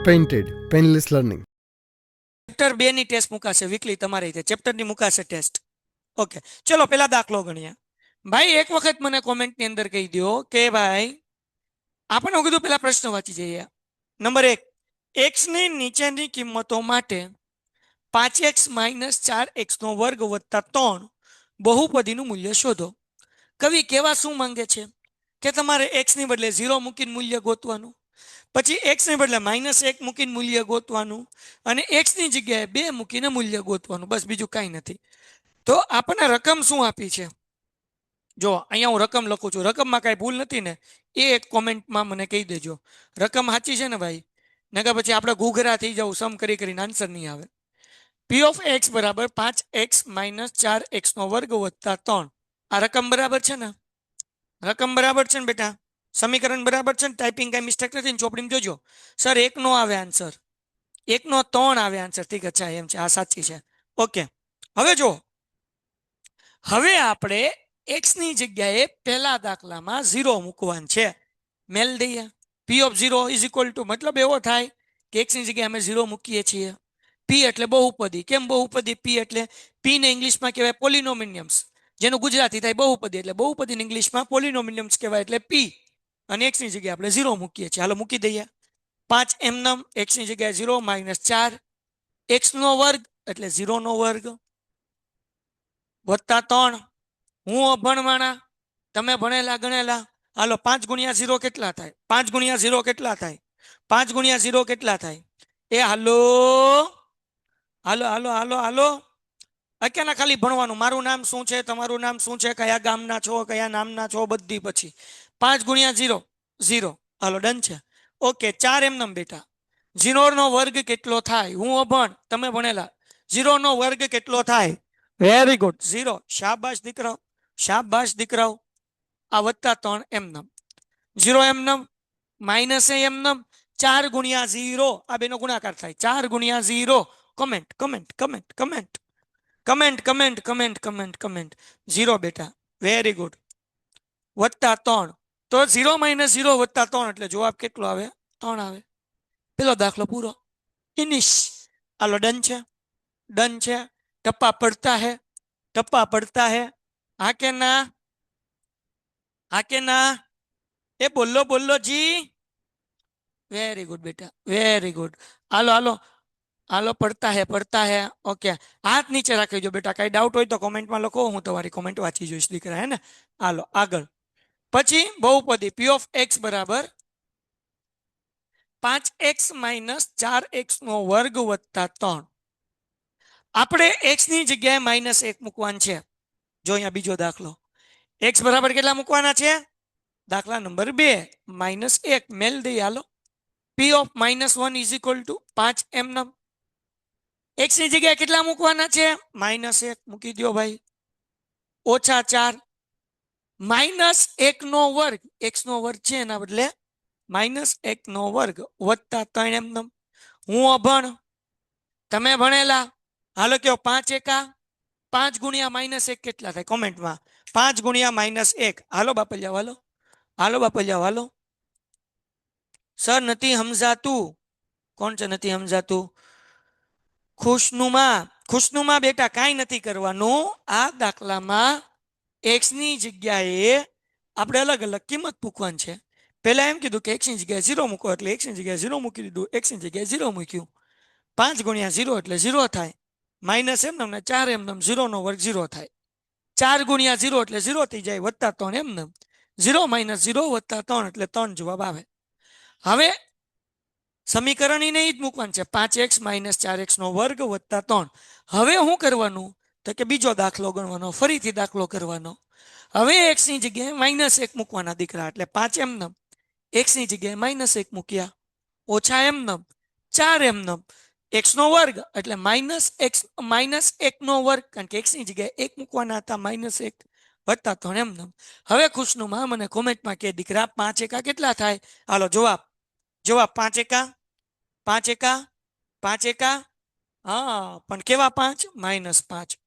Painted painless learning chapter 2 ની test મુકાશે weekly તમારી રીતે ચેપ્ટર ની મુકાશે ટેસ્ટ. ઓકે, ચલો પેલા દાખલો ગણીએ. ભાઈ એક વખત મને કોમેન્ટ ની અંદર કહી દો કે ભાઈ આપણે કીધું પેલા પ્રશ્ન વાંચી જઈએ. નંબર 1, x ની નીચેની કિંમતો માટે 5x - 4x નો વર્ગ વત્તા 3 બહુપદીનું મૂલ્ય શોધો. કવિ કેવા શું માંગે છે કે તમારે x ની બદલે 0 મૂકીને મૂલ્ય ગોતવાનું, પછી x ને બદલે -1 મૂકીને મૂલ્ય ગોતવાનું અને x ની જગ્યાએ 2 મૂકીને મૂલ્ય ગોતવાનું, બસ બીજું કાંઈ નથી. તો આપણને રકમ શું આપી છે? જો અહીંયા હું રકમ લખું છું, રકમમાં કાંઈ ભૂલ નથી ને એ એક કોમેન્ટમાં મને કહી દેજો. રકમ સાચી છે ને ભાઈ? નકર પછી આપણે ઘૂઘરા થઈ જવું, સમ કરી કરીને આન્સર નહીં આવે. p of x બરાબર 5x - 4x નો વર્ગ વત્તા 3. આ રકમ બરાબર છે ને? રકમ બરાબર છે ને બેટા? સમીકરણ બરાબર છે ને? ટાઈપિંગ કઈ મિસ્ટેક નથી ને? ચોપડીમાં જોજો. સર 1 નો આવે આન્સર, 1 નો 3 આવે આન્સર. ઠીક છે, એમ છે, આ સાચી છે. ઓકે, હવે જો હવે આપણે x ની જગ્યાએ પહેલા દાખલામાં 0 મૂકવાનું છે. મેલ દઈએ. p of 0 is equal to, મતલબ એવો થાય કે x ની જગ્યાએ અમે 0 મૂકીએ છીએ. p એટલે બહુપદી. કેમ બહુપદી? p એટલે p ને ઇંગ્લિશમાં કહેવાય પોલિનોમિનિયમ્સ, જેનું ગુજરાતી થાય બહુપદી. એટલે બહુપદીને ઇંગ્લિશમાં પોલિનોમિનિયમ્સ કહેવાય, એટલે p. અને x ની જગ્યાએ આપણે 0 મૂકીએ છીએ. હાલો મૂકી દઈએ. 5 એમનમ, x ની જગ્યાએ 0 - 4 x નો વર્ગ એટલે 0 નો વર્ગ વત્તા 3. હું અભણવાણા, તમે ભણેલા ગણેલા. હાલો 5 ગુણ્યા 0 કેટલા થાય? 5 ગુણ્યા 0 કેટલા થાય? 5 ગુણ્યા 0 કેટલા થાય? એ હાલો હાલો હાલો હાલો હાલો અત્યારના ખાલી ભણવાનું. મારું નામ શું છે, તમારું નામ શું છે, કયા ગામના છો, કયા નામના છો, બધી પછી 5 ગુણ્યા 0 0. હાલો ડન છે. ઓકે, 4 એમનમ બેટા. 0 નો વર્ગ કેટલો થાય? હું અભણ, તમે ભણેલા. 0 નો વર્ગ કેટલો થાય? Very good, 0. શાબાશ દીકરાઓ, શાબાશ દીકરાઓ. આ વત્તા 3 એમનમ, 0 એમનમ, માઇનસ એમનમ. 4 ગુણ્યા 0 આ બેનો ગુણાકાર થાય. 4 ગુણ્યા 0. Comment comment comment comment comment comment comment comment comment 0 બેટા, વેરી ગુડ. વત્તા 3. તો 0 - 0 વત્તા 3 એટલે જવાબ કેટલો આવે? 3 આવે. પેલો દાખલો પૂરો. ફિનિશ. હાલો ડન છે, ડન છે. ટપ્પા પડતા હે, ટપ્પા પડતા હે. હા કે ના? હા કે ના? એ બોલો બોલો જી. વેરી ગુડ બેટા, વેરી ગુડ. હાલો હાલો હાલો, પડતા હે, પડતા હે. ઓકે, હાથ નીચે રાખી દો બેટા. કઈ ડાઉટ હોય તો કોમેન્ટમાં લખો, હું તમારી કોમેન્ટ વાંચી જોઈશ દીકરા, હે ને? હાલો આગળ. પછી બહુપદી p of x બરાબર 5x - 4x નો વર્ગ વત્તા 3. આપણે x ની જગ્યાએ -1 મૂકવાનું છે. જો અહીંયા બીજો દાખલો. x બરાબર કેટલા મૂકવાના છે? દાખલા નંબર 2 -1 મેલ દઈ. હાલો p of -1 is equal to 5 એમનમ. x ની જગ્યાએ કેટલા મૂકવાના છે? -1 મૂકી દો ભાઈ. ઓછા 4 -1 નો વર્ગ, x નો વર્ગ છે એના બદલે -1 નો વર્ગ વત્તા 3 એમનમ. હું અભણ, તમે ભણેલા. હાલો કયો 5 એકા 5 ગુણ્યા -1 કેટલા થાય? કોમેન્ટમાં 5 ગુણ્યા -1. હાલો બાપલિયા, હાલો હાલો બાપલિયા, હાલો. સર નથી સમજાતું. કોણ છે નથી સમજાતું? ખુશનુમા. ખુશનુમા બેટા, કાંઈ નથી કરવાનું. આ દાખલામાં x ની જગ્યાએ આપણે અલગ અલગ કિંમત મૂકવાની છે. પહેલા એમ કીધું કે x ની જગ્યાએ 0 મૂકો, એટલે x ની જગ્યાએ 0 મૂકી દીધું. x ની જગ્યાએ 0 મૂક્યું. 5 ગુણ્યા 0 એટલે 0 થાય. માઇનસ એમનમ ને 4 એમનમ, 0 નો વર્ગ 0 થાય. 4 ગુણ્યા 0 એટલે 0 થઈ જાય, વત્તા 3 એમનમ. 0 - 0 વત્તા 3 એટલે 3 જવાબ આવે. હવે સમીકરણ એને જ મૂકવાનું છે, 5x - 4x નો વર્ગ વત્તા 3. હવે શું કરવાનું? તો કે બીજો દાખલો ગણવાનો, ફરીથી દાખલો કરવાનો. હવે x ની જગ્યાએ -1 મૂકવાના દીકરા, એટલે 5 એમનમ. x ની જગ્યાએ -1 મૂક્યા. ઓછા એમનમ 4 એમનમ. x નો વર્ગ એટલે -1 નો વર્ગ, કારણ કે x ની જગ્યાએ 1 મૂકવાના હતા. -1 વત્તા 3 એમનમ. હવે ખુશનુમા મને કોમેન્ટમાં કે દીકરા 5 એકા કેટલા થાય? હાલો જવાબ, જવાબ 5 એકા 5 એકા 5 એકા. હા, પણ કેવા 5? -5.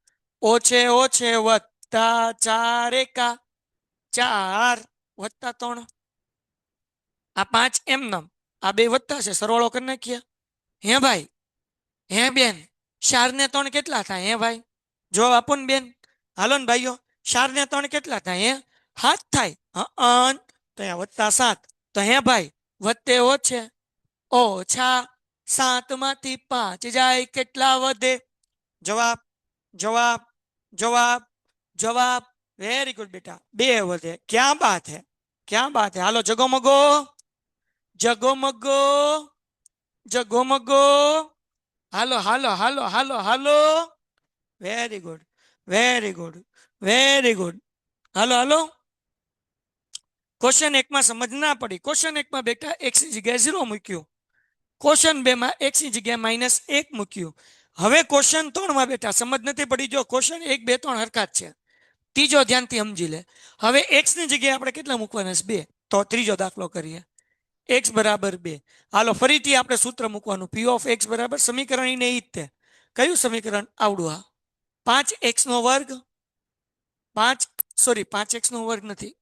ઓછે ઓછે વત્તા 4 એકા 4 વત્તા 3. આ 5 એમનમ. આ બે વધતા છે, સરવાળો કરી નાખીએ. હે ભાઈ, હે બેન, 4 ને 3 કેટલા થાય? હે ભાઈ, જવાબ આપો ને બેન. હાલો ને ભાઈઓ, 4 ને 3 કેટલા થાય? હે 7 થાય. તો અહીંયા વધતા 7. તો હે ભાઈ, વધતે ઓછે ઓછા 7 માંથી 5 જાય, કેટલા વધે? જવાબ, જવાબ, જવાબ, જવાબ. વેરી ગુડ બેટા, 2 વધે. ક્યાં બાત હે, ક્યાં બાત હે. હાલો જગોમગો, જગોમગો, જગોમગો. હાલો હાલો હાલો હાલો હાલો. Very good, very good, very good. હાલો હાલો. ક્વેશ્ચન 1 માં સમજ ના પડી. ક્વેશ્ચન 1 માં બેટા x ની જગ્યાએ 0 મૂક્યું. ક્વેશ્ચન 2 માં x ની જગ્યાએ -1 મૂક્યું. હવે ક્વેશ્ચન 3 માં બેટા સમજ નથી પડી. જો ક્વેશ્ચન 1 2 3 હરખા જ છે. ત્રીજો ધ્યાનથી સમજી લે. હવે x ની જગ્યાએ આપણે કેટલા મૂકવાના છે? 2. તો ત્રીજો દાખલો કરીએ. x બરાબર 2. હાલો ફરીથી આપણે સૂત્ર મૂકવાનું. p ઓફ x બરાબર સમીકરણ ઈને ઈ જ તે. કયું સમીકરણ? આવડું. આ 5x નો વર્ગ, 5x નો વર્ગ નથી,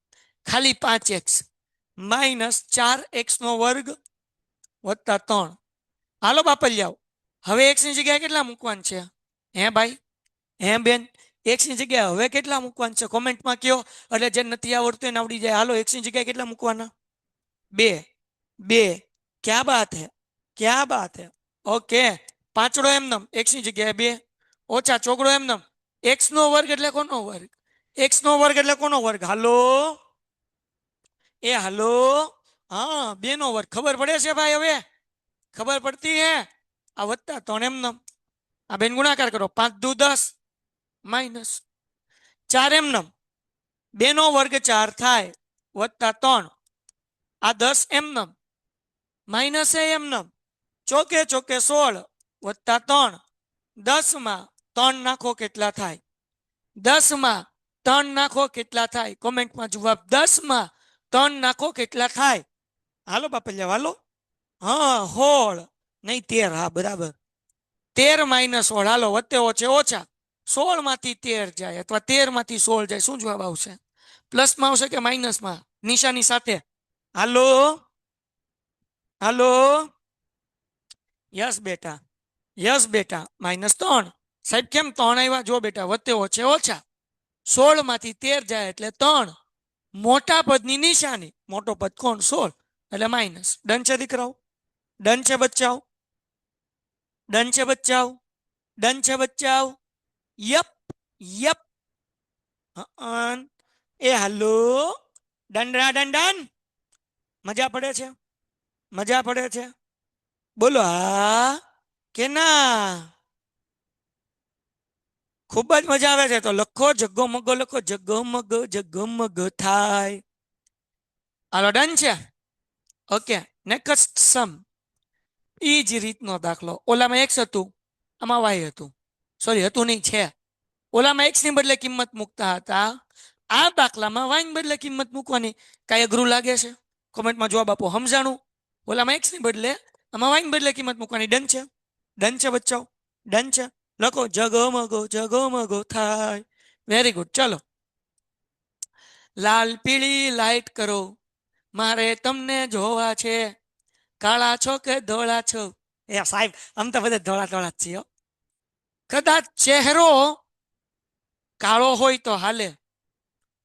ખાલી 5x માઇનસ 4x નો વર્ગ વત્તા 3. હાલો બાપલિયાઓ, હવે x ની જગ્યાએ કેટલા મૂકવાનું છે? હે ભાઈ, હે બેન, x ની જગ્યાએ હવે કેટલા મૂકવાનું છે? કોમેન્ટમાં કયો, એટલે જે નથી આવડતું એને આવડી જાય. હાલો, x ની જગ્યાએ કેટલા મૂકવાના? 2. 2. ક્યાં બાત હે, ક્યાં બાત હે. ઓકે, પાંચડો એમનેમ x ની જગ્યાએ 2 ઓછા ચોગડો એમનેમ x નો વર્ગ એટલે કોનો વર્ગ? x નો વર્ગ એટલે કોનો વર્ગ? હાલો એ હાલો. હા, 2 નો વર્ગ. ખબર પડે છે ભાઈ? હવે ખબર પડતી હે? આ વત્તા 3 એમનેમ. આ બેન ગુણાકાર કરો. 5 દુ 10 માઇનસ 4 એમનેમ. 2 નો વર્ગ 4 થાય વત્તા 3. આ 10 એમનેમ માઇનસ એમનેમ. ચોકે ચોકે 16 વત્તા 3. 10 માં 3 નાખો કેટલા થાય? 10 માં 3 નાખો કેટલા થાય? કોમેન્ટમાં જવાબ. 10 માં 3 નાખો કેટલા થાય? હાલો બાપલિયા હાલો. હા 16 નહીં 13. હા બરાબર, 13 માઇનસ 16. હાલો વત્તે ઓછે ઓછા. 16 માંથી 13 જાય અથવા 13 માંથી 16 જાય. શું જવાબ આવશે? પ્લસમાં આવશે કે માઇનસમાં? નિશાની સાથે. હાલો હાલો. યસ બેટા, યસ બેટા. -3. સાહેબ કેમ 3 આવ્યા? જો બેટા, વત્તે ઓછે ઓછા. 16 માંથી 13 જાય એટલે 3. મોટા પદની નિશાની. મોટો પદ કોણ? 16 એટલે માઇનસ. ડન છે દીકરાઓ? ડન છે બચ્ચાઓ? ડન છે બચ્ચાઓ? ડન છે બચ્ચાઓ? Yup yup. એ હાલો. ડંડા ડન ડન. મજા પડે છે? મજા પડે છે? બોલો હા કે ના? ખૂબ જ મજા આવે છે. તો લખો જગ્ગો મગ્ગો, લખો જગ્ગો મગ્ગો, જગ્ગો મગ્ગો થાય. હાલો ડન છે? ઓકે, નેક્સ્ટ સમ. એ જ રીતનો દાખલો. ઓલામાં x હતું, આમાં y હતું. સોરી, હતું નહીં, છે. ઓલામાં x ની બદલે કિંમત મૂકતા હતા. આ દાખલામાં y ની બદલે કિંમત મૂકવાની. કાંઈ અઘરું લાગે છે? કોમેન્ટમાં જવાબ આપો. સમજાણું? ઓલામાં x ની બદલે, આમાં y ની બદલે કિંમત મૂકવાની. ડન છે? ડન છે બચ્ચાઓ? ડન છે? લખો જગમગો જગમગો થાય. Very good. ચલો, લાલ પીળી લાઈટ કરો, મારે તમને જોવા છે. કાળા છો કે ધોળા છો? એ સાહેબ, આમ તો બધા ધોળા ધોળા જ છીએ. કદાચ ચહેરો કાળો હોય તો હાલે,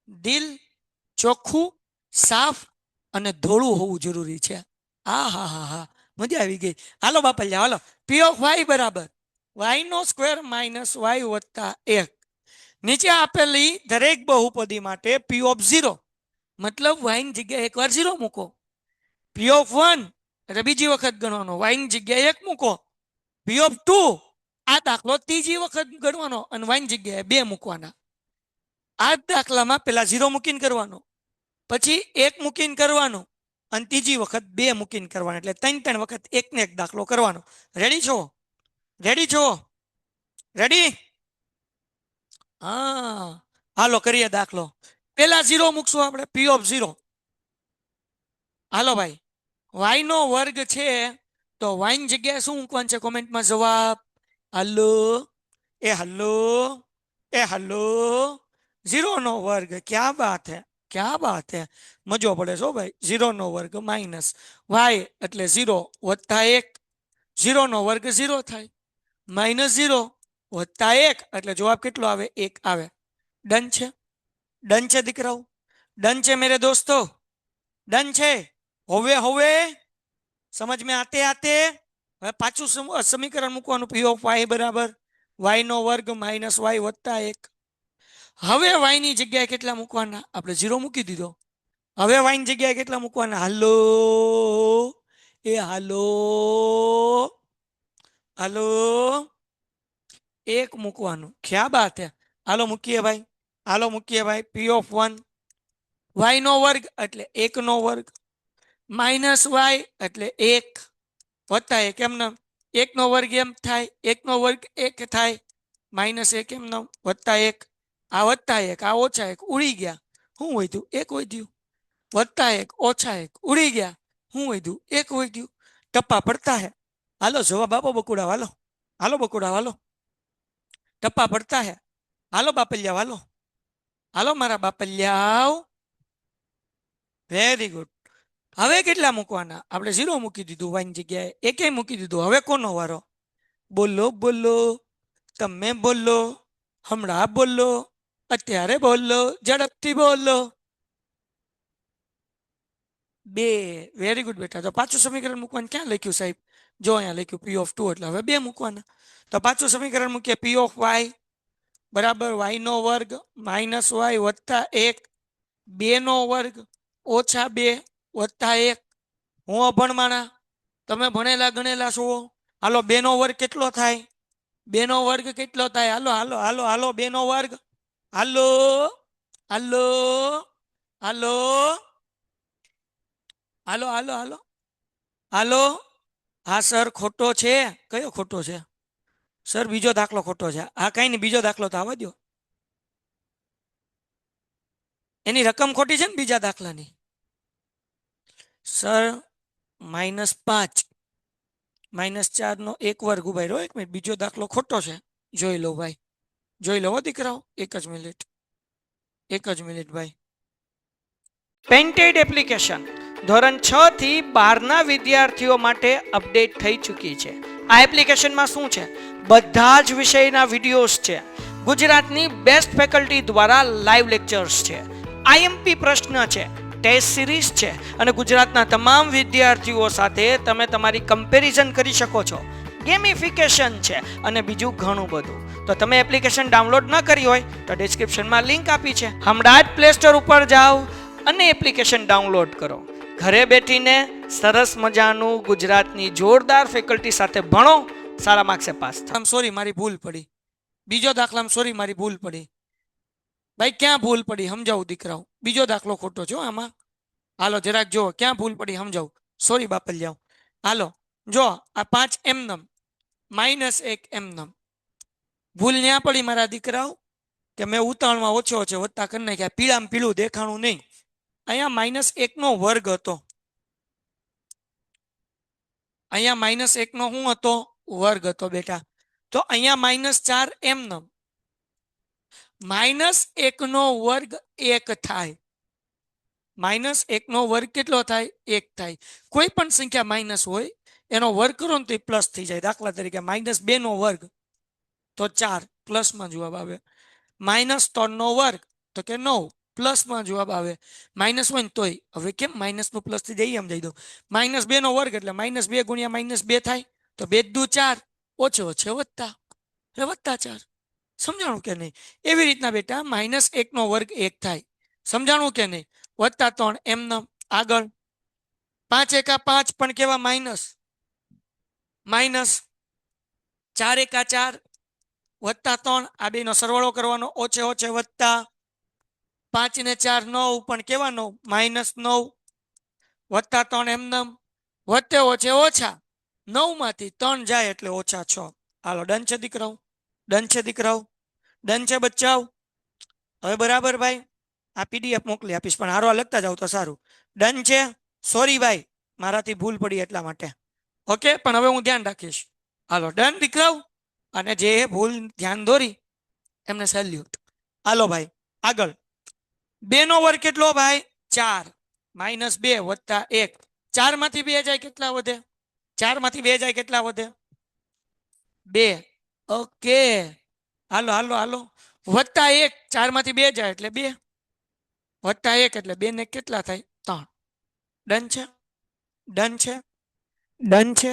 દિલ ચોખ્ખું, સાફ અને ધોળું હોવું જરૂરી છે. હા હા હા હા, મજા આવી ગઈ. હાલો બાપલિયા હાલો. પી ઓફ વાય બરાબર y નો સ્ક્વેર માઇનસ y વત્તા 1. નીચે આપેલી દરેક બહુપદી માટે p ઓફ 0 મતલબ y ની જગ્યાએ એકવાર 0 મૂકો. p ઓફ 1 એટલે બીજી વખત ગણવાનો, y ની જગ્યાએ 1 મૂકો. p ઓફ 2 આ દાખલો ત્રીજી વખત ગણવાનો અને y ની જગ્યાએ 2 મૂકવાના. આ દાખલામાં પેલા 0 મૂકીને કરવાનો, પછી 1 મૂકીને કરવાનો અને ત્રીજી વખત 2 મૂકીને કરવાનો. એટલે 3 વખત એક ને એક દાખલો કરવાનો. રેડી છો? રેડી છો? રેડી? હા, હાલો કરીએ દાખલો. પેલા 0 મૂકશું આપણે, p ઓફ 0. હાલો ભાઈ, y નો વર્ગ છે તો y ની જગ્યાએ શું મૂકવાનું છે? કોમેન્ટમાં જવાબ. હાલો એ હાલો એ હાલો. 0 નો વર્ગ. ક્યાં બાત હે. क्या बात है, मजो પડે છો ભાઈ. 0 નો વર્ગ માઇનસ y એટલે 0 વત્તા 1, 0 નો વર્ગ 0 થાય, માઇનસ 0 વત્તા 1 એટલે જવાબ કેટલો આવે? 1 આવે. ડન છે? ડન છે દીકરાઓ? डन છે मेरे दोस्तों? डन છે? હવે હવે समझ में आते आते હવે પાછું સમીકરણ મૂકવાનું, પી ઓફ વાય બરાબર વાય નો વર્ગ માઇનસ વાય વત્તા 1. હવે વાય ની જગ્યાએ કેટલા મૂકવાના? આપણે 0 મૂકી દીધો. હવે વાય ની જગ્યાએ કેટલા મૂકવાના? હાલો એ હાલો હાલો 1 મૂકવાનું. क्या बात है? હાલો મૂકીએ ભાઈ, હાલો મૂકીએ ભાઈ. પી ઓફ 1 વાય નો વર્ગ એટલે 1 નો વર્ગ માઇનસ વાય એટલે 1 વત્તા 1 એમને 1 નો વર્ગ એમ થાય, 1 નો વર્ગ 1 થાય, માઇનસ 1 એમને વત્તા 1, આ વત્તા 1 આ ઓછા 1 ઉડી ગયા. શું વધ્યું? 1 વધ્યું. વત્તા 1 ઓછા 1 ઉડી ગયા. શું વધ્યું? 1 વધ્યું. ટપ્પા પડતા હે. હાલો જવાબ આપો બકુડા, હાલો હાલો બકુડા હાલો. ટપ્પા પડતા હે. હાલો બાપલિયા હાલો, હાલો મારા બાપલિયા. Very good. હવે કેટલા મૂકવાના? આપણે 0 મૂકી દીધું વાયની જગ્યાએ, 1 મૂકી દીધું. હવે કોનો વારો? બોલો બોલો, તમે બોલો, હમણાં બોલો, અત્યારે બોલો, ઝડપથી બોલો. 2. વેરી ગુડ બેટા. તો પાછું સમીકરણ મૂકવાનું ક્યાં લખ્યું સાહેબ? જો અહીંયા લખ્યું પી ઓફ 2 એટલે હવે 2 મૂકવાના. તો પાછું સમીકરણ મૂકીએ. પી ઓફ વાય બરાબર વાય નો વર્ગ માઇનસ વાય વત્તા 1, 2 નો વર્ગ ઓછા 2 વત્તા 1. હું અભણમાણા, તમે ભણેલા ગણેલા છો. હાલો 2 નો વર્ગ કેટલો થાય? 2 નો વર્ગ કેટલો થાય? હાલો હાલો હાલો હાલો 2 નો વર્ગ. હાલો હાલો હાલો હાલો હાલો હાલો હાલો. હા સર ખોટો છે. કયો ખોટો છે સર? બીજો દાખલો ખોટો છે. હા કઈ નહીં, બીજો દાખલો તો આવવા દો. એની રકમ ખોટી છે ને બીજા દાખલાની. સર -5 -4 નો 1 વર્ગ. ઉભા રહ્યો 1 મિનિટ, બીજો દાખલો ખોટો છે. જોઈ લો ભાઈ, જોઈ લો દીકરાઓ. 1 જ મિનિટ, 1 જ મિનિટ ભાઈ. પેન્ટેડ એપ્લિકેશન ધોરણ 6 થી 12ના વિદ્યાર્થીઓ માટે અપડેટ થઈ ચૂકી છે. આ એપ્લિકેશનમાં શું છે? બધા જ વિષયના વિડીયોઝ છે. ગુજરાતની બેસ્ટ ફેકલ્ટી દ્વારા લાઈવ લેક્ચર્સ છે. આઈએમપી પ્રશ્ન છે, ટેસ્ટ સિરીઝ છે અને ગુજરાતના તમામ વિદ્યાર્થીઓ સાથે તમે તમારી કમ્પેરિઝન કરી શકો છો. ગેમિફિકેશન છે અને બીજું ઘણું બધું. તો તમે એપ્લિકેશન ડાઉનલોડ ન કરી હોય તો ડિસ્ક્રિપ્શનમાં લિંક આપી છે. હમણાં જ પ્લે સ્ટોર ઉપર જાઓ અને એપ્લિકેશન ડાઉનલોડ કરો. ઘરે બેઠીને સરસ મજાનું ગુજરાતની જોરદાર ફેકલ્ટી સાથે ભણો, સારા માર્ક્સે પાસ થાઓ. સોરી મારી ભૂલ પડી. બીજો દાખલામાં સોરી મારી ભૂલ પડી. ભાઈ ક્યાં ભૂલ પડી સમજાવું દીકરાઓ. બીજો દાખલો ખોટો છે આમાં. હાલો જરાક જો ક્યાં ભૂલ પડી સમજાવું. સોરી બાપલિયાઓ. હાલો જો આ 5 એમનમ -1 એમનમ. ભૂલ ન્યા પડી મારા દીકરાઓ કે મેં ઉતાવળમાં ઓછો છે વત્તા કરી નાખ્યા. પીળામાં પીળું દેખાણું નહીં. અહીંયા -1 નો વર્ગ હતો. અહીંયા -1 નો શું હતો? વર્ગ હતો બેટા. તો અહીંયા -4 એમનમ. -1 નો વર્ગ 1 થાય. -1 નો વર્ગ કેટલો થાય? 1 થાય. કોઈ પણ સંખ્યા માઇનસ હોય એનો વર્ગ કરો ને તો એ પ્લસ થઈ જાય. દાખલા તરીકે -2 નો વર્ગ તો 4 પ્લસમાં જવાબ આવે. -3 નો વર્ગ તો કે 9 પ્લસમાં જવાબ આવે. -1 તોય હવે કેમ માઇનસ નું પ્લસ થી જઈએ એમ જઈ દો. -2 નો વર્ગ એટલે -2 ગુણ્યા -2 થાય તો 2 દુ 4 ઓછે ઓછે વત્તા એટલે +4. સમજાણું કે નહીં? એવી રીતના બેટા -1 નો વર્ગ 1 થાય. સમજાણું કે નહીં? +3 એમના આગળ 5 એકા 5 પણ કેવા માઇનસ -4 એકા 4 +3 આ બેનો સરવાળો કરવાનો ઓછે ઓછે વત્તા 5 ને 4 9 પણ કેવા 9 -9 +3 એમનમ વત્તે ઓછે ઓછા 9 માંથી 3 જાય એટલે -6. હાલો ડન છે દીકરાઓ? ડન છે દીકરાઓ? ડન છે બચ્ચાઓ? હવે બરાબર ભાઈ આ પીડીએફ મોકલી આપીશ પણ હારો લખતા જાવ તો સારું. ડન છે? સોરી ભાઈ મારાથી ભૂલ પડી એટલા માટે. ઓકે પણ હવે હું ધ્યાન રાખીશ. હાલો ડન દીકરાઓ? અને જે ભૂલ ધ્યાન દોરી એમને સેલ્યુટ. હાલો ભાઈ આગળ. 2 નો વર્ગ કેટલો ભાઈ 4 માઇનસ 2 વત્તા 1 4 માંથી 2 જાય કેટલા વધે 4 માંથી 2 જાય કેટલા વધે 2 ઓકે હાલો હાલો હાલો વત્તા 1 4 માંથી 2 જાય એટલે 2 વત્તા 1 એટલે 2 ને કેટલા થાય 3 ડન છે ડન છે डन છે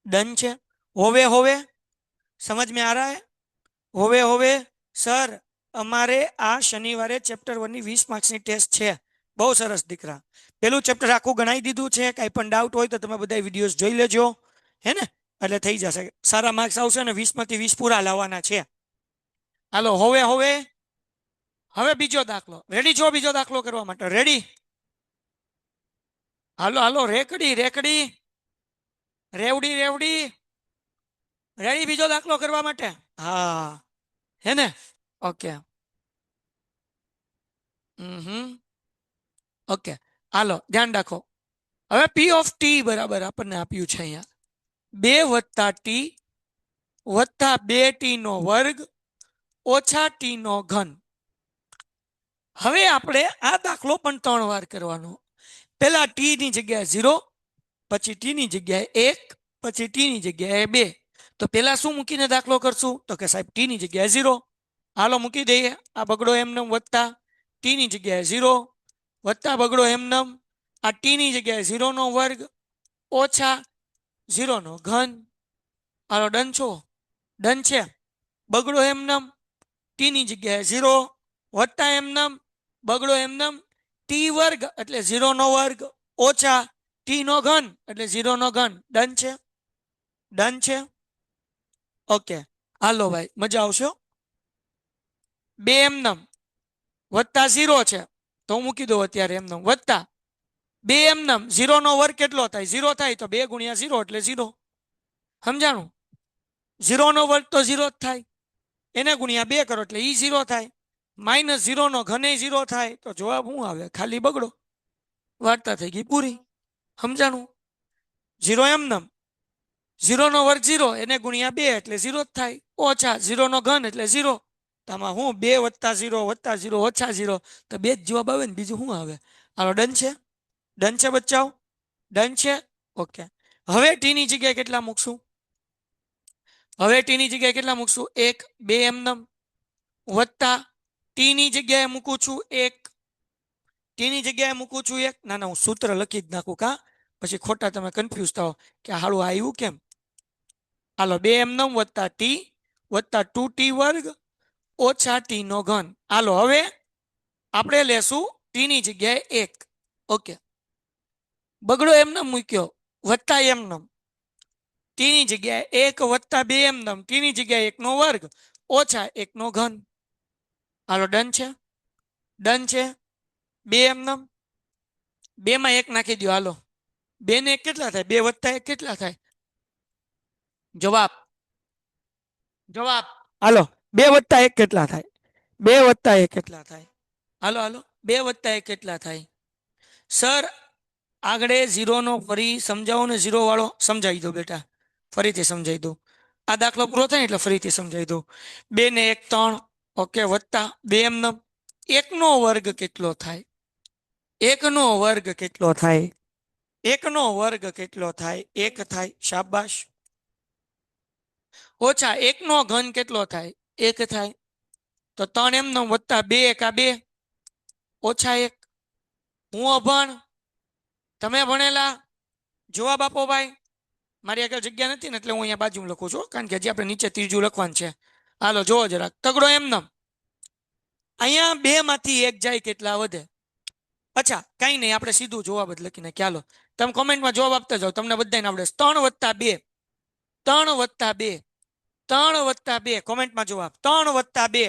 डन છે હોવે હોવે समझ में आ रहा है હોવે હોવે સર અમારે આ શનિવારે ચેપ્ટર 1 ની 20 માર્ક્સની ટેસ્ટ છે બહુ સરસ દીકરા પેલું ચેપ્ટર આખું ગણાઈ દીધું છે કાંઈ પણ ડાઉટ હોય તો તમે બધા વિડીયોઝ જોઈ લેજો હે ને એટલે થઈ જશે સારા માર્ક્સ આવશે ને 20 માંથી 20 પૂરા લાવવાના છે હાલો હોવે હોવે હવે બીજો દાખલો રેડી છો બીજો દાખલો કરવા માટે રેડી હાલો હાલો રેકડી રેકડી રેવડી રેવડી રેડી બીજો દાખલો કરવા માટે હા હે ને ઓકે ઓકે હાલો ધ્યાન રાખો હવે પી ઓફ ટી બરાબર આપણને આપ્યું છે અહીંયા 2 વત્તા ટી વત્તા 2 ટી નો વર્ગ ઓછા ટી નો ઘન હવે આપણે આ દાખલો પણ 3 વાર કરવાનો પહેલા ટી ની જગ્યાએ 0 પછી ટી ની જગ્યાએ 1 પછી ટી ની જગ્યાએ 2 તો પહેલા શું મૂકીને દાખલો કરશું તો કે સાહેબ ટી ની જગ્યાએ 0 હાલો મૂકી દઈએ આ બગડો એમનેમ વત્તા ટી ની જગ્યાએ 0 વત્તા બગડો એમનેમ આ ટી ની જગ્યાએ 0 નો વર્ગ ઓછા 0 નો ઘન હાલો ડન છો ડન છે બગડો એમનેમ ટી ની જગ્યાએ 0 વત્તા એમનેમ બગડો એમનેમ ટી વર્ગ એટલે 0 નો વર્ગ ઓછા ટી નો ઘન એટલે 0 નો ઘન ડન છે ડન છે ઓકે હાલો ભાઈ મજા આવશે 2 એમનેમ વત્તા 0 છે તો હું મૂકી દઉં અત્યારે એમનેમ વત્તા 2 એમનેમ 0 નો વર્ગ કેટલો થાય 0 થાય તો 2 ગુણ્યા 0 એટલે 0 સમજાણું 0 નો વર્ગ તો 0 જ થાય એને ગુણ્યા 2 કરો એટલે ઈ 0 થાય માઇનસ 0 નો ઘને 0 થાય તો જવાબ શું આવે ખાલી બગડો વાર્તા થઈ ગઈ પૂરી સમજાણું 0 એમનેમ 0 નો વર્ગ 0 એને ગુણ્યા 2 એટલે 0 જ થાય ઓછા 0 નો ઘન એટલે 0 આમાં હું 2 વત્તા 0 વત્તા 0 ઓછા 0 તો 2 જ જવાબ આવે ને બીજું શું આવે હાલો ડન છે બચ્ચાઓ ડન છે ઓકે હવે ટી ની જગ્યાએ કેટલા મૂકશું હવે ટી ની જગ્યાએ કેટલા મૂકશું 1 2 એમનેમ વત્તા ટી ની જગ્યાએ મૂકું છું 1 ટી ની જગ્યાએ મૂકું છું 1 ના ના હું સૂત્ર લખી જ નાખું કા પછી ખોટા તમે કન્ફ્યુઝ થાઓ કે હાળું આવ્યું કેમ હાલો 2 એમનેમ વત્તા ટી વત્તા 2t વર્ગ ઓછા ટી નો ઘન હાલો હવે આપણે લેશું ટી ની જગ્યાએ 1 ઓકે બગડો એમનેમ મૂક્યો વત્તા એમનેમ ટી ની જગ્યાએ 1 વત્તા 2 એમનેમ ટી ની જગ્યાએ 1 નો વર્ગ ઓછા 1 નો ઘન હાલો ડન છે 2 એમનેમ 2 માં 1 નાખી દો હાલો 2 ને 1 કેટલા થાય 2 વત્તા 1 કેટલા થાય જવાબ જવાબ હાલો 2 વત્તા 1 કેટલા થાય 2 વત્તા 1 કેટલા થાય હાલો હાલો 2 વત્તા 1 કેટલા થાય સર આગળ 0 નો ફરી સમજાવો ને 0 વાળો સમજાવી દો બેટા ફરીથી સમજાવી દો આ દાખલો પૂરો થાય એટલે ફરીથી સમજાવી દો 2 ને 1 3 ઓકે વત્તા 2 એમનેમ 1 નો વર્ગ કેટલો થાય 1 નો વર્ગ કેટલો થાય 1 નો વર્ગ કેટલો થાય 1 થાય શાબાશ ઓછા 1 નો ઘન કેટલો થાય 1 થાય તો 3 એમનેમ વત્તા 2 એકા 2 ઓછા 1 હું અભણ તમે ભણેલા જવાબ આપો ભાઈ મારી આગળ જગ્યા નથી ને એટલે હું અહીંયા બાજુમાં લખું છું કારણ કે હજી આપણે નીચે ત્રીજું લખવાનું છે હાલો જોવો જરાક તગડો એમનેમ અહીંયા 2 માંથી 1 જાય કેટલા વધે અચ્છા કઈ નહીં આપણે સીધું જવાબ જ લખીને ચાલો તમે કોમેન્ટમાં જવાબ આપતા જાઓ તમને બધાને આવડે 3 વત્તા 2 3 વત્તા 2 3 વત્તા 2 કોમેન્ટમાં જવાબ 3 વત્તા 2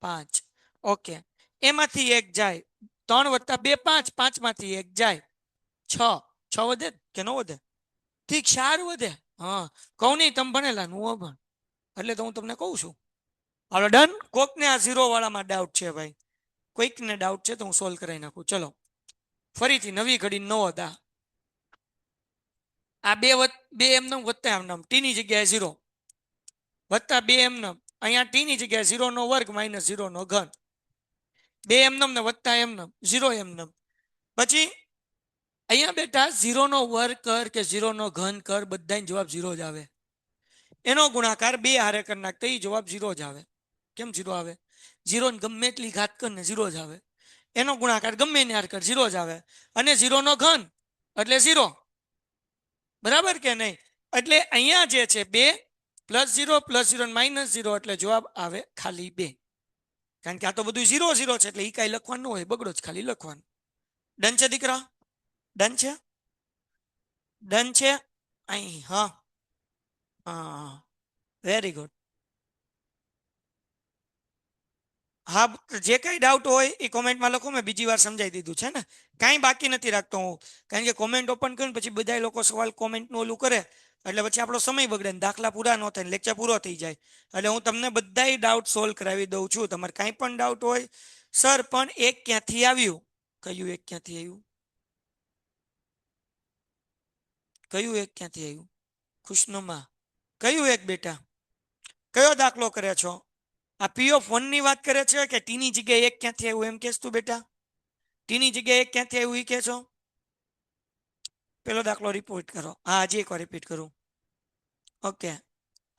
5 ઓકે એમાંથી 1 જાય 3 વત્તા 2 5 5 માંથી 1 જાય 6 6 વધે કે ન વધે ઠીક 4 વધે હા કહું નહીં તમે ભણેલા હું અભણ એટલે તો હું તમને કહું છું હાલો ડન કોકને આ 0 વાળામાં ડાઉટ છે ભાઈ કોઈકને ડાઉટ છે તો હું સોલ્વ કરાવી નાખું ચલો ફરીથી નવી ઘડી નવો દા આ 2 એમનેમ વત્તા એમનેમ ટી ની જગ્યાએ 0 વત્તા 2 એમનેમ અહીંયા ટી ની જગ્યાએ 0 નો વર્ગ માઇનસ 0 નો ઘન બે એમનેમ ને વત્તા એમનેમ 0 એમનેમ. પછી અહીંયા બેટા 0 નો વર્ગ કર કે 0 નો ઘન કર બધાનો જવાબ 0 જ આવે. એનો ગુણાકાર 2 હારે કરી નાખ તો એ જવાબ 0 જ આવે. કેમ 0 આવે? 0 ને ગમે એટલી ઘાત કરને 0 જ આવે. એનો ગુણાકાર ગમે એને હાર કર 0 જ આવે. અને 0 નો ઘન એટલે 0. બરાબર કે નહીં? એટલે અહીંયા જે છે 2 +0 +0 -0 એટલે જવાબ આવે ખાલી 2. કારણ કે આ તો બધું 0 0 છે એટલે એ કાંઈ લખવાનું ન હોય, બગડો જ ખાલી લખવાનું. ડન છે દીકરા? ડન છે? ડન છે? અહીં હા હા, વેરી ગુડ. હા, જે કાંઈ ડાઉટ હોય એ કોમેન્ટમાં લખો. મેં બીજી વાર સમજાવી દીધું છે ને, કાંઈ બાકી નથી રાખતો હું. કારણ કે કોમેન્ટ ઓપન કરું પછી બધા લોકો સવાલ કોમેન્ટનું ઓલું કરે એટલે પછી આપણો સમય બગડે ને દાખલા પૂરા ન થાય, લેક્ચર પૂરો થઈ જાય. એટલે હું તમને બધાય ડાઉટ સોલ્વ કરાવી દઉં છું. તમારે કાંઈ પણ ડાઉટ હોય, સર પણ એક ક્યાંથી આવ્યું? કયું એક ક્યાંથી આવ્યું? કયું એક ક્યાંથી આવ્યું? ખુશનુમા કયું એક બેટા? કયો દાખલો કરે છો? આ પી ઓફ 1 ની વાત કરે છે કે ટી ની જગ્યાએ એક ક્યાંથી આવ્યું એમ કહેશ તું બેટા? ટી ની જગ્યાએ એક ક્યાંથી આવ્યું એ કહેશો? પેલો દાખલો રિપોર્ટ કરો. હા, હજી એકવાર રિપીટ કરું. ઓકે,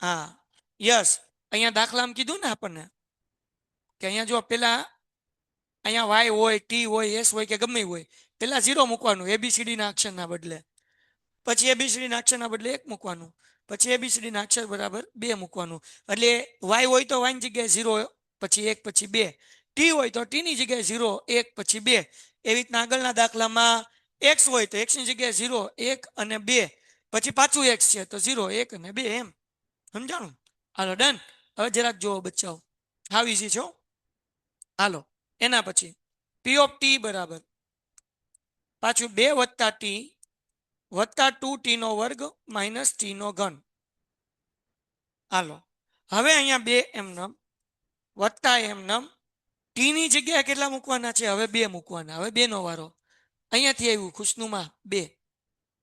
હા યસ. અહીંયા દાખલામાં કીધું ને આપણને કે અહીંયા જો પેલા અહીંયા વાય હોય, ટી હોય, એસ હોય કે ગમે હોય, પેલા 0 મૂકવાનું એબીસીડી ના અક્ષરના બદલે. પછી એબીસીડી ના અક્ષરના બદલે 1 મૂકવાનું. પછી એબીસીડી ના અક્ષર બરાબર 2 મૂકવાનું. એટલે વાય હોય તો વાય ની જગ્યાએ 0 પછી 1 પછી 2. ટી હોય તો ટી ની જગ્યાએ 0 1 પછી 2. એવી રીતના આગળના દાખલામાં એક્સ હોય તો એક્સ ની જગ્યાએ 0 1 અને 2 પછી પાછું એક્સ છે તો 0 1 અને 2 એમ. સમજાણું? હાલો ડન. હવે જરાક જોવો બચ્ચાઓ, હાવ ઈઝી છો. હાલો એના પછી પી ઓફ ટી બરાબર પાછું 2 + ટી વત્તા 2t નો વર્ગ માઇનસ ટી નો ઘન. હાલો હવે અહીંયા 2 એમનેમ વત્તા એમનેમ ટી ની જગ્યાએ કેટલા મૂકવાના છે? હવે 2 મૂકવાના. હવે 2 નો વારો. અહીંયાથી આવ્યું ખુશનુમા 2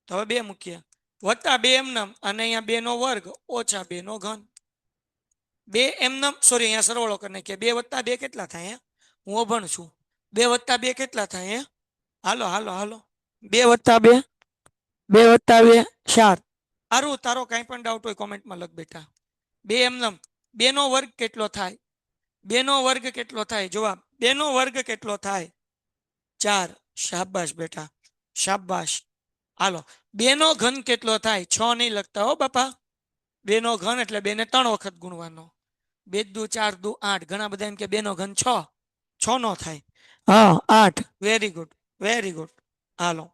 તો હવે 2 મૂકીએ વત્તા 2 એમનેમ અને અહીંયા 2 નો વર્ગ ઓછા 2 નો ઘન. 2 એમનેમ સોરી અહીંયા સરવાળો કરી નાખીએ. 2 + 2 કેટલા થાય? હું અભણ છું. 2 + 2 કેટલા થાય? હાલો હાલો હાલો 2 + 2 2 + 2 4. આરું તારો કાંઈ પણ ડાઉટ હોય કોમેન્ટમાં લખ બેટા. 2 એમનેમ 2 નો વર્ગ કેટલો થાય? 2 નો વર્ગ કેટલો થાય? જવાબ 2 નો વર્ગ કેટલો થાય? 4. શાબાશ બેટા, શાબાશ. હાલો 2 નો ઘન કેટલો થાય? 6 નહીં લખતા હો બાપા. 2 નો ઘન એટલે 2 ને 3 વખત ગુણવાનો. 2 દુ 4 દુ 8. ઘણા બધા એમ કે 2 નો ઘન 6. 6 નો થાય. હા 8. Very good, very good. હાલો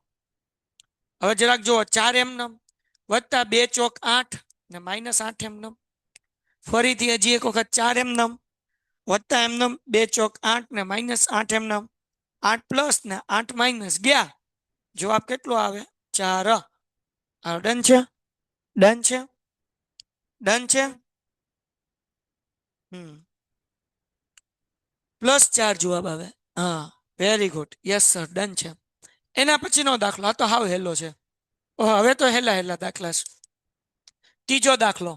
હવે જરાક જુઓ 4 એમનેમ વત્તા 2 ચોક 8 ને -8 એમનેમ. ફરીથી હજી એક વખત 4 એમનેમ વત્તા એમનેમ 2 ચોક 8 ને -8 એમનેમ. 8 પ્લસ ને 8 માઇનસ ગયા. જવાબ કેટલો આવે? 4. હા ડન છે? ડન છે? ડન છે? +4 જવાબ આવે. હા very good, yes sir, done છે. એના પછીનો દાખલો આ તો હાવ હેલો છે. હવે તો હેલા હેલા દાખલા છે. ત્રીજો દાખલો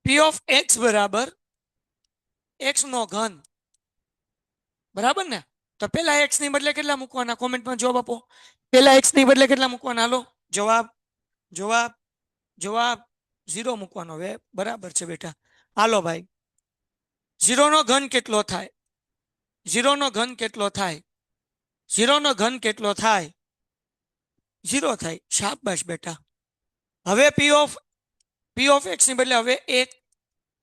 પી ઓફ એક્સ બરાબર એક્સ નો ઘન. બરાબર ને? તો પેલા એક્સ ની બદલે કેટલા મૂકવાના? કોમેન્ટમાં જવાબ આપો. પેલા એક્સ ની બદલે કેટલા મૂકવાના? હાલો જવાબ જવાબ જવાબ 0 મૂકવાનો. હવે બરાબર છે બેટા. હાલો ભાઈ 0 નો ઘન કેટલો થાય? 0 નો ઘન કેટલો થાય? 0 નો ઘન કેટલો થાય? 0 થાય. શાબાશ બેટા. હવે પી ઓફ એક્સ ની બદલે હવે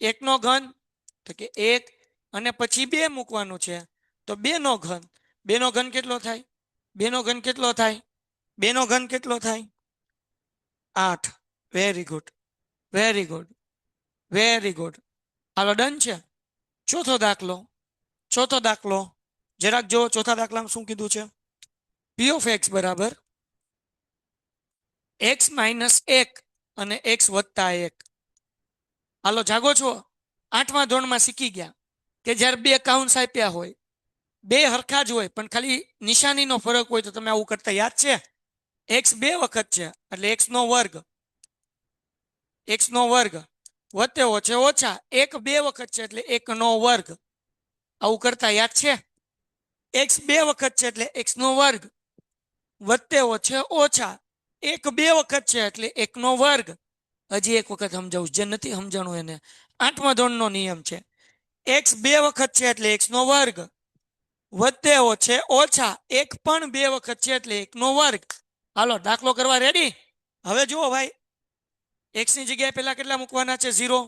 1 નો ઘન તો કે 1 અને પછી 2 મૂકવાનું છે તો 2 નો ઘન. 2 નો ઘન કેટલો થાય? 2 નો ઘન કેટલો થાય? 2 નો ઘન કેટલો થાય? 8. Very good, very good, very good. હાલો ડન છે. ચોથો દાખલો જરાક જો ચોથા દાખલામાં શું કીધું છે? પી ઓફ એક્સ બરાબર એક્સ માઇનસ 1 અને એક્સ વત્તા 1. હાલો જાગો છો? 8મા ધોરણમાં શીખી ગયા કે જ્યારે 2 કાઉન્સ આપ્યા હોય 2 હરખા જ હોય પણ ખાલી નિશાનીનો ફરક હોય તો તમે આવું કરતા યાદ છે? એક્સ 2 વખત છે એટલે એક્સ નો વર્ગ વત્તે ઓછે ઓછા 1 2 વખત છે એટલે 1 નો વર્ગ. આવું કરતા યાદ છે? x 2 વખત છે એટલે x નો વર્ગ વત્તે ઓછે ઓછા 1 2 વખત છે એટલે 1 નો વર્ગ. હજી એક વખત સમજાવું, જે નથી સમજાણું એને. 8મા ધોરણનો નિયમ છે. x 2 વખત છે એટલે x નો વર્ગ વત્તે ઓછે ઓછા 1 પણ 2 વખત છે એટલે 1 નો વર્ગ. હાલો દાખલો કરવા રેડી? હવે જુઓ ભાઈ, x ની જગ્યાએ પહેલા કેટલા મૂકવાના છે? 0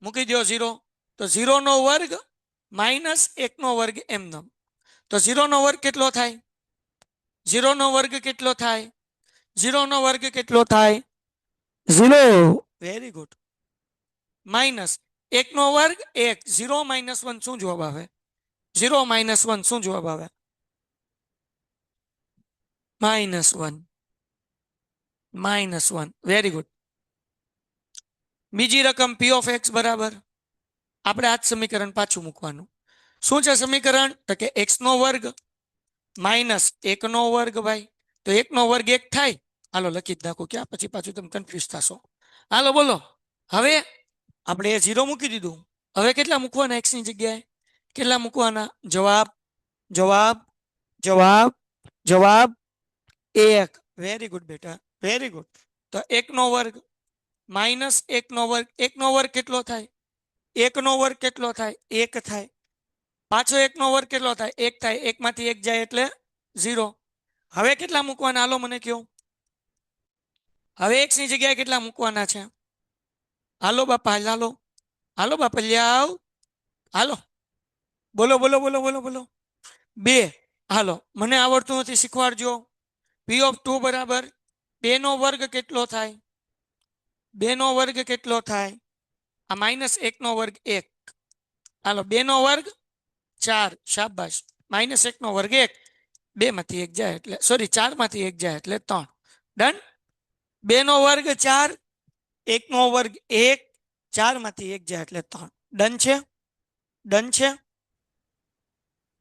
મૂકી દો 0. તો 0 નો વર્ગ માઇનસ 1 નો વર્ગ એમનેમ. તો 0 નો વર્ગ કેટલો થાય? 0 નો વર્ગ કેટલો થાય? 0 નો વર્ગ કેટલો થાય? 0. Very good. માઇનસ 1 નો વર્ગ 1. 0 માઇનસ 1 શું જવાબ આવે? 0 માઇનસ 1 શું જવાબ આવે? -1. -1. Very good. બીજી રકમ p ઓફ x બરાબર, આપણે આ જ સમીકરણ પાછું મૂકવાનું. શું છે સમીકરણ? તો કે x નો વર્ગ માઇનસ 1 નો વર્ગ. ભાઈ તો 1 નો વર્ગ 1 થાય. હાલો લખી જ નાખો, ક્યાં પછી પાછું તમે કન્ફ્યુઝ થશો. હાલો બોલો. હવે આપણે 0 મૂકી દીધું. હવે કેટલા મૂકવાના x ની જગ્યાએ? કેટલા મૂકવાના? જવાબ જવાબ જવાબ જવાબ 1. વેરી ગુડ બેટા, વેરી ગુડ. તો 1 નો વર્ગ માઇનસ 1 નો વર્ગ. 1 નો વર્ગ કેટલો થાય? 1 નો વર્ગ કેટલો થાય? 1 થાય. પાછો 1 નો વર્ગ કેટલો થાય? 1 થાય. 1 માંથી 1 જાય એટલે 0. હવે કેટલા મૂકવાના? હાલો મને કહો. હવે x ની જગ્યાએ કેટલા મૂકવાના છે? હાલો બાપા, હાલો હાલો બાપા, લ્યાવ હાલો. બોલો બોલો બોલો બોલો બોલો. 2. હાલો મને આવડતું નથી, શીખવાડજો. p ઓફ 2 બરાબર 2 નો વર્ગ કેટલો થાય? 2 નો વર્ગ કેટલો થાય? આ માઇનસ 1 નો વર્ગ 1. હાલો 2 નો વર્ગ 4. શાબાશ. માઇનસ 1 નો વર્ગ 1. 2 માંથી 1 જાય એટલે સોરી 4 માંથી 1 જાય એટલે 3. ડન. 2 નો વર્ગ 4. 1 નો વર્ગ 1. 4 માંથી 1 જાય એટલે 3. ડન છે? ડન છે?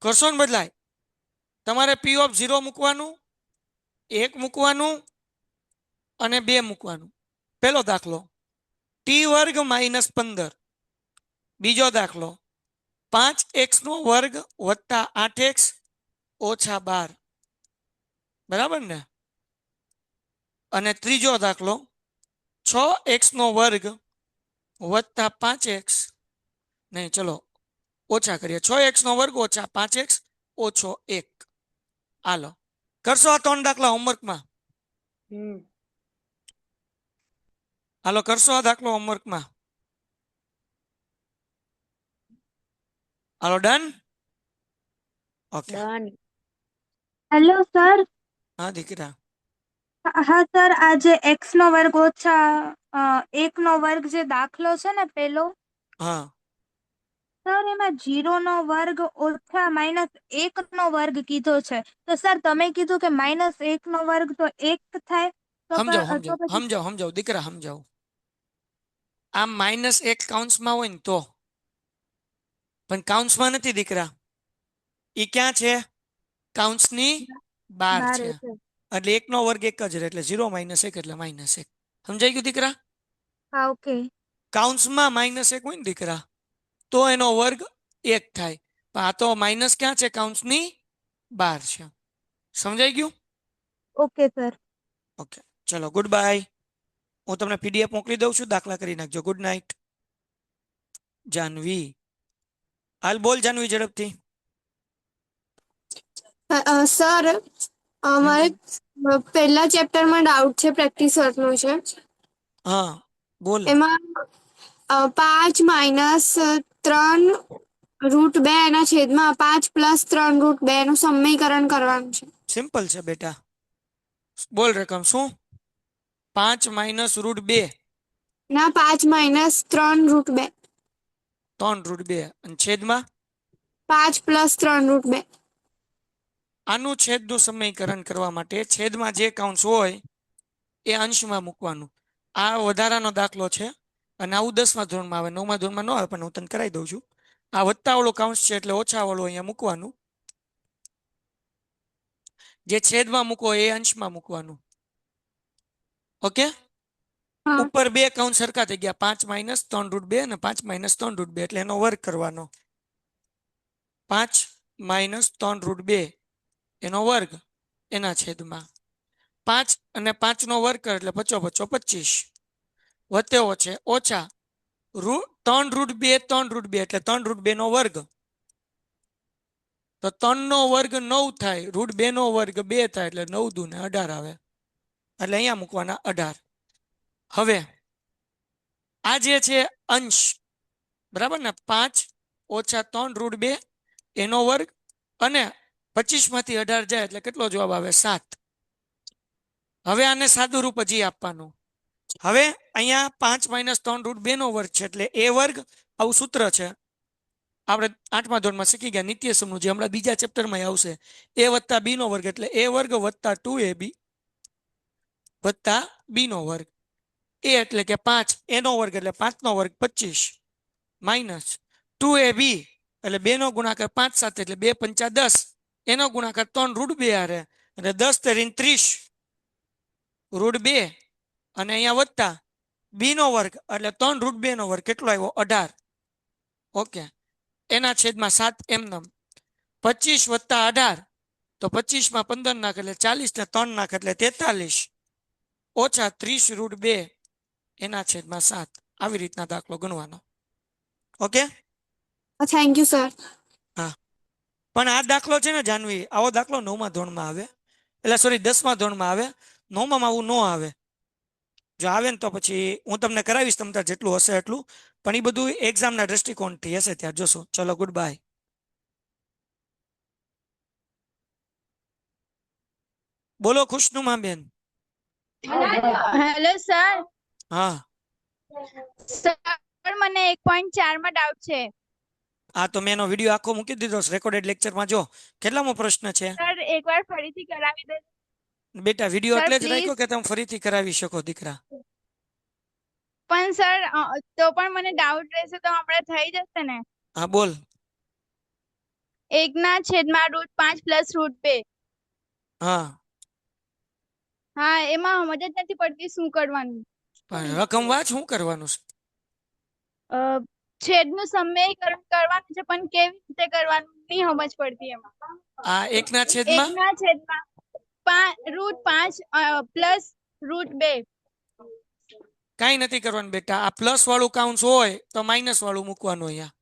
કરશો ને બદલાય? તમારે p ઓફ 0 મૂકવાનું, 1 મૂકવાનું અને 2 મૂકવાનું. પહેલો દાખલો t વર્ગ માઇનસ 15. બીજો દાખલો 5x નો વર્ગ વત્તા 8x ઓછા 12. બરાબર ને? અને ત્રીજો દાખલો 6x નો વર્ગ વત્તા 5x, નહીં ચલો ઓછા કરીએ. 6x નો વર્ગ ઓછા 5x ઓછો 1. હાલો કરશો આ 3 દાખલા હોમવર્કમાં? હાલો કરશો આ દાખલો હોમવર્કમાં? હાલો ડન? ઓકે. Hello sir. હા દીકરા. હા સર, આ જે x નો વર્ગ ઓછા 1 નો વર્ગ જે દાખલો છે ને પેલો, હા સર એમાં 0 નો વર્ગ ઓછા -1 નો વર્ગ કીધો છે. તો સર તમે કીધું કે -1 નો વર્ગ તો 1 થાય. તો સમજાવ તો સમજાવ પછી સમજાવ સમજાવ દીકરા સમજાવ. આમ -1 કાઉન્સમાં હોય ને તો, પણ કાઉન્સમાં નથી દીકરા. એ ક્યાં છે? કાઉન્સની બહાર બાર છે. છે. એટલે 1 નો વર્ગ 1 જ રહે, એટલે 0 - 1 એટલે -1. સમજાઈ ગયું દીકરા? હા ઓકે. કાઉન્સમાં -1 હોય ને દીકરા તો એનો વર્ગ 1 થાય. પણ આ તો માઇનસ ક્યાં છે? કાઉન્સની બહાર છે. સમજાઈ ગયું? Okay sir. ઓકે ચલો ગુડ બાય. હું તમને પીડીએફ મોકલી દઉં છું, દાખલા કરી નાખજો. Good night. જાનવી. હાલ બોલ જાનવી ઝડપથી. સર અમારે પહેલા ચેપ્ટરમાં ડાઉટ છે, પ્રેક્ટિસ વર્કનું છે. હા બોલ. એમાં 5 - 3√2 એના છેદમાં 5 + 3√2 નું સમીકરણ કરવાનું છે. સિમ્પલ છે બેટા. બોલ રકમ શું? 5 - √2. ના, 5 - 3√2. 3√2 અને છેદમાં 5 + 3√2. આનું છેદનું સમીકરણ કરવા માટે છેદમાં જે કાઉન્સ હોય એ અંશમાં મૂકવાનું. આ વધારાનો દાખલો છે અને આવું 10મા ધોરણમાં આવે, 9મા ધોરણમાં ન આવે, પણ હું તને કરાવી દઉં છું. આ વત્તાવાળું કાઉન્સ છે એટલે ઓછાવાળું અહીંયા મૂકવાનું. જે છેદમાં મૂકો એ અંશમાં મૂકવાનું. ઓકે. હા. ઉપર 2 કાઉન્સ સરખા થઈ ગયા, 5 - 3√2 અને 5 - 3√2, એટલે એનો વર્ગ કરવાનો. 5 માઇનસ 3√2 એનો વર્ગ એના છેદમાં 5 અને 5 નો વર્ગ કરે એટલે 5 5 25 વત્તે ઓછે ઓછા 3√2 3√2 એટલે 3√2 નો વર્ગ તો 3 નો વર્ગ 9 થાય √2 નો વર્ગ 2 થાય એટલે 9 દુ ને 18 આવે એટલે અહીંયા મૂકવાના 18. હવે આ જે છે અંશ બરાબર ને 5 ઓછા 3√2 એનો વર્ગ અને 25 માંથી 18 જાય એટલે કેટલો જવાબ આવે 7. હવે આને સાદું રૂપ હજી આપવાનું. હવે અહીંયા 5 માઇનસ 3√2 નો વર્ગ છે એટલે a વર્ગ આવું સૂત્ર છે આપણે 8મા ધોરણમાં શીખી ગયા નિત્યસમનું જે હમણાં બીજા ચેપ્ટરમાં આવશે a વત્તા b નો વર્ગ એટલે a વર્ગ વત્તા 2ab વત્તા b નો વર્ગ a એટલે કે 5 a નો વર્ગ એટલે 5 નો વર્ગ 25 માઇનસ 2ab એટલે 2 નો ગુણાકાર 5 સાથે એટલે 2 5 10 એનો ગુણાકાર 3√2 આરે એટલે 10 તેરીને 30 √2 અને અહીંયા વત્તા b નો વર્ગ એટલે 3√2 નો વર્ગ કેટલો આવ્યો 18. ઓકે એના છેદમાં 7 એમનેમ 25 વત્તા 18 તો 25 માં 15 નાખ એટલે 40 ને 3 નાખ એટલે 43 ઓછા 30√2 એના છેદમાં 7. આવી રીતના દાખલો ગણવાનો. Okay thank you sir. હા પણ આ દાખલો છે ને જાનવી આવો દાખલો 9મા ધોરણમાં આવે એટલે સોરી 10મા ધોરણમાં આવે 9માં આવું ન આવે. જો આવે ને તો પછી હું તમને કરાવીશ તમતાર જેટલું હશે એટલું પણ એ બધું એક્ઝામના દ્રષ્ટિકોણથી હશે ત્યાં જોશો. ચલો ગુડ બાય. બોલો ખુશનુમા બેન. Hello sir. હા સર મને 1.4 માં ડાઉટ છે. આ તો મેં એનો વિડીયો આખો મૂકી દીધો રેકોર્ડેડ લેક્ચરમાં. જો કેટલામો પ્રશ્ન છે સર એકવાર ફરીથી કરાવી દો. બેટા વિડીયો સર, એટલે જ please. રાખ્યો કે તમે ફરીથી કરાવી શકો દીકરા. પણ સર તો પણ મને ડાઉટ રહેશે તો હમણાં થઈ જશે ને. હા બોલ. 1/5 +√2. હા હા એમાં સમજ જ નથી પડતી શું કરવાનું. પણ રકમ વાંચ શું કરવાનું છે. છેદનું સમયકરણ કરવાનું છે પણ કેવી રીતે કરવાનું નહીં સમજ પડતી એમાં. આ 1 ના છેદમાં 1/5 +√2. કાંઈ નથી કરવાનું બેટા. આ પ્લસ વાળું કાઉન્સ હોય તો માઇનસ વાળું મૂકવાનું અહીંયા.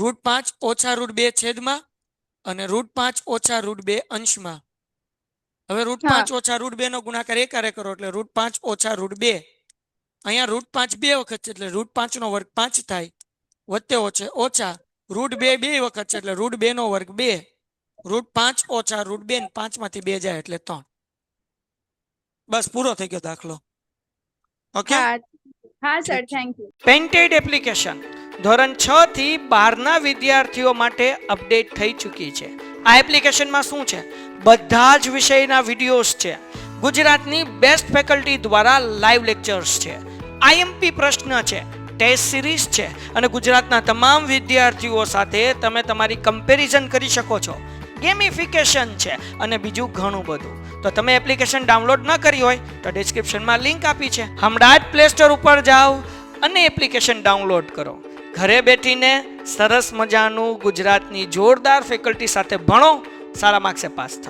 √5 ઓછા √2 છેદમાં અને √5 ઓછા √2 અંશમાં. હવે √5 ઓછા √2 નો ગુણાકાર એકારે કરો એટલે √5 ઓછા √2. અહીંયા √5 બે વખત છે એટલે √5 નો વર્ગ 5 થાય વત્તે ઓછે ઓછા √2 બે વખત છે એટલે √2 નો વર્ગ 2. √5 ઓછા √2 ને 5 માંથી 2 જાય એટલે 3. બસ પૂરો થઈ ગયો દાખલો. ઓકે હા sir thank you. Painted application ધોરણ 6 થી 12 ના વિદ્યાર્થીઓ માટે અપડેટ થઈ ચૂકી છે. આ એપ્લિકેશનમાં શું છે બધા જ વિષયના વિડિયોઝ છે. ગુજરાતની બેસ્ટ ફેકલ્ટી દ્વારા લાઈવ લેક્ચર્સ છે. આઈએમપી પ્રશ્ન છે, ટેસ્ટ સિરીઝ છે અને ગુજરાતના તમામ વિદ્યાર્થીઓ સાથે તમે તમારી કમ્પેરિઝન કરી શકો છો. ગેમિફિકેશન છે અને બીજું ઘણું બધું. તો તમે એપ્લિકેશન ડાઉનલોડ ન કરી હોય તો ડિસ્ક્રિપ્શનમાં લિંક આપી છે. હમણાં જ પ્લે સ્ટોર ઉપર જાઓ અને એપ્લિકેશન ડાઉનલોડ કરો. ઘરે બેઠીને સરસ મજાનું ગુજરાતની જોરદાર ફેકલ્ટી સાથે ભણો, સારા માર્ક્સે પાસ થાઓ.